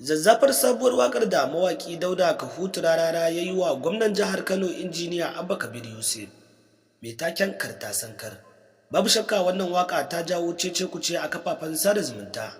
Zazzafar sabuwar wakar da mawaki Dauda Kahutu Rarara ya yi wa gwamnan jihar Kano injiniya Abba Kabir Yusuf mai taken Karta Sankar. Babu shakka wannan waka ta jawo cece-kuce a kafafen sada zumunta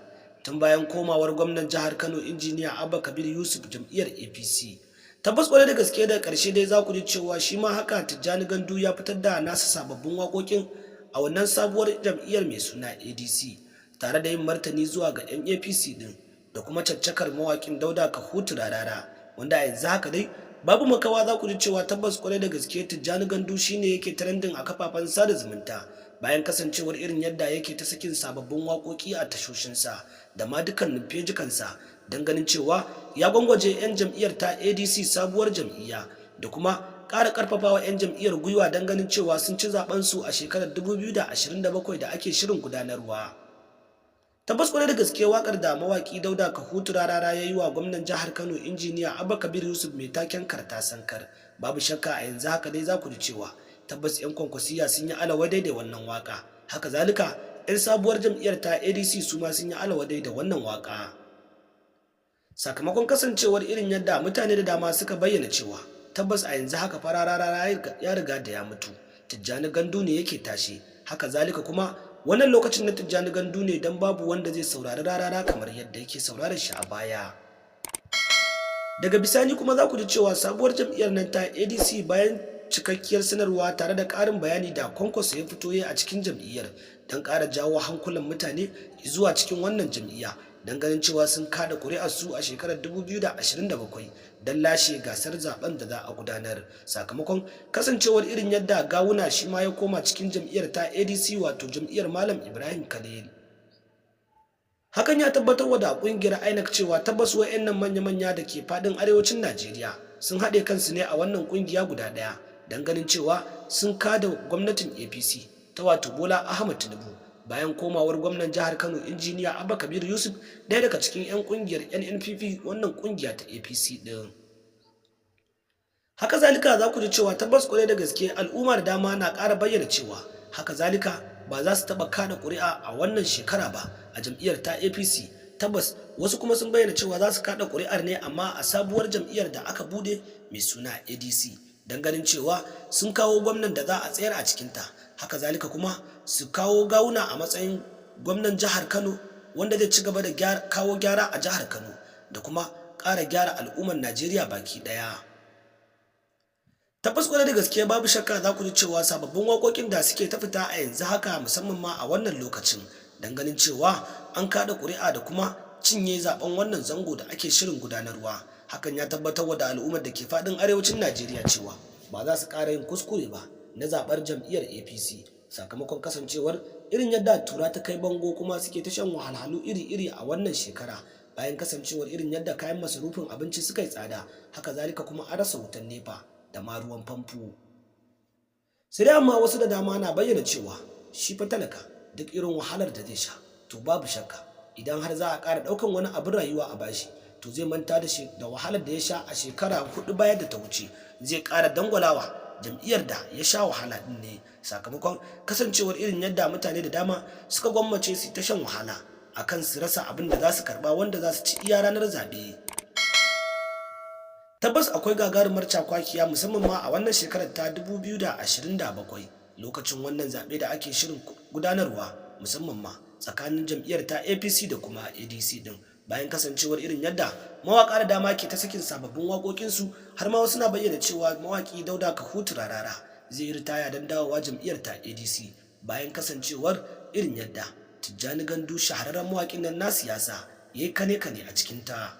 tun bayan komawar gwamnan jihar Kano injiniya Abba Kabir Yusuf jam'iyyar APC. Tabbas kwarai da gaske da ƙarshe dai za ku ji cewa shi ma haka Tijjani Gandu ya fitar da nasa sababbin waƙoƙin a wannan sabuwar jam'iyyar mai suna ADC tare da yin martani zuwa ga 'yan APC din da kuma caccakar mawakin Dauda Kahutu Rarara, wanda a yanzu haka dai babu makawa za ku ji cewa tabbas kwarai da gaske Tijjani Gandu shine yake trending a kafafen sada zumunta bayan kasancewar irin yadda yake ta sakin sababbin waƙoƙi a tashoshinsa da ma dukkanin fejikansa don ganin cewa ya gwangwaje 'yan jam'iyyar ta ADC sabuwar jam'iyya da kuma ƙara ƙarfafawa 'yan jam'iyyar gwiwa don ganin cewa sun ci zaɓensu a shekarar 2027 da ake shirin gudanarwa. Tabbas kwarai da gaske wakar da mawaki Dauda Kahutu Rarara ya yi wa gwamnan jihar Kano injiniya Abba Kabir Yusuf mai taken Karta Sankar, babu shakka a yanzu haka dai za ku ji cewa tabbas 'yan kwankwasiya sun yi alawadai da wannan waka, haka zalika 'yan sabuwar jam'iyyar ta ADC su ma sun yi alawadai da wannan waka sakamakon kasancewar irin yadda mutane da dama suka bayyana cewa tabbas a yanzu haka fa Rarara ya riga da ya mutu, Tijjani Gandu ne yake tashi, haka zalika kuma wannan lokacin na Tijjani Gandu ne don babu wanda zai saurari Rarara kamar yadda yake sauraron shi a baya. Daga bisani kuma za ku ji cewa sabuwar jam'iyyar nan ta ADC bayan cikakkiyar sanarwa tare da ƙarin bayani da Kwankwaso ya fito a cikin jam'iyyar don ƙara jawo hankulan mutane zuwa cikin wannan jam'iyya don ganin cewa sun kada ƙuri'arsu a shekarar 2027 don lashe gasar zaben da za a gudanar sakamakon kasancewar irin yadda Gawuna shi ma ya koma cikin jam'iyyar ta ADC wato jam'iyyar Malam Ibrahim Khalil. Hakan ya tabbatar da kungiyar INEC cewa tabbas wayannan manya-manya da ke fadin arewacin Najeriya sun haɗe kansu ne a wannan kungiya guda ɗaya don ganin cewa sun kada gwamnatin APC ta wato Bola Ahmed Tinubu bayan komawar gwamnan jihar Kano injiniya Abba Kabir Yusuf ɗaya daga cikin 'yan kungiyar NNPP wannan kungiya ta APC din. Haka zalika za ku ji cewa tabbas kwarai da gaske al'ummar dama na ƙara bayyana cewa haka zalika ba za su taɓa kada ƙuri'a a wannan shekara ba a jam'iyyar ta APC. Tabbas wasu kuma sun bayyana cewa za su kada ƙuri'ar ne amma a sabuwar jam'iyyar da aka bude mai suna ADC don ganin cewa sun kawo gwamnan da za a tsayar a cikinta, haka zalika kuma su kawo Gawuna a matsayin gwamnan jihar Kano wanda zai ci gaba da kawo gyara a jihar Kano da kuma ƙara gyara al'ummar Najeriya baki ɗaya. Tabbas kwarai da gaske babu shakka za ku ji cewa sababbin waƙoƙin da suke ta fita a yanzu haka musamman ma a wannan lokacin don ganin cewa an kada ƙuri'a da kuma cinye zaben wannan zango da ake shirin gudanarwa, hakan ya tabbatar da al'ummar da ke faɗin arewacin Najeriya cewa ba za su ƙara yin kuskure ba na zaɓar jam'iyyar APC sakamakon kasancewar irin yadda tura ta kai bango kuma suke ta shan wahalhalu iri-iri a wannan shekara bayan kasancewar irin yadda kayan masarufin abinci suka yi tsada, haka zalika kuma an rasa wutan nefa da ma ruwan famfo. Sai dai amma wasu da dama na bayyana cewa shi fa talaka duk irin wahalar da zai sha to babu shakka idan har za a ƙara ɗaukan wani abin rayuwa a bashi to zai manta da wahalar da ya sha a shekara 4 baya da ta wuce, zai ƙara dangwalawa jam'iyyar da ya sha wahala din ne sakamakon kasancewar irin yadda mutane da dama suka gwammace su ta shan wahala akan su rasa abin da za su karɓa wanda za su ci iya ranar zaɓe. Tabbas akwai gagarumar cakwakiya musamman ma a wannan shekarar ta 2027 lokacin wannan zaɓe da ake shirin gudanarwa musamman ma tsakanin jam'iyyar ta APC da kuma ADC din bayan kasancewar irin yadda mawaƙa da dama ke ta sakin sababbin waƙoƙinsu har ma wasu na bayyana cewa mawaƙi Dauda Kahutu Rarara zai yi ritaya don dawowa jam'iyyar ta ADC bayan kasancewar irin yadda Tijjani Gandu shahararren mawaƙin nan na siyasa ya yi kane-kane a cikinta.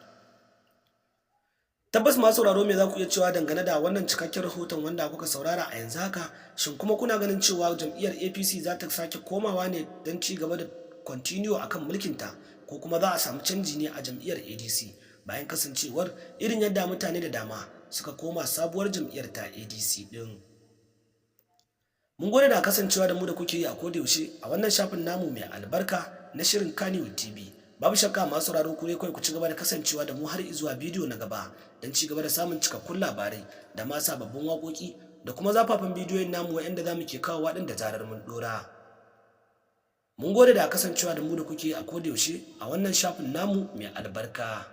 Tabbas masu sauraro me za ku iya cewa dangane da wannan cikakken rahoton wanda kuka saurara a yanzu haka, shin kuma kuna ganin cewa jam'iyyar APC za ta sake komawa ne don ci gaba da continue akan mulkinta ko kuma za a samu canji ne a jam'iyyar ADC bayan kasancewar irin yadda mutane da dama suka koma sabuwar jam'iyyar ta ADC din. Mun gode da kasancewa da mu da kuke yi a kodayaushe a wannan shafin namu mai albarka na shirin Kannywood TV. Babu shakka masu sauraro ku kai ku ci gaba da kasancewa da mu har zuwa bidiyo na gaba don ci gaba da samun cikakkun labarai da ma sababbin waƙoƙi da kuma zafafan bidiyoyin namu waɗanda za mu ke kawo waɗanda zarar mun ɗora. Mun gode da kasancewa da mu da kuke a kodayaushe a wannan shafin namu mai albarka.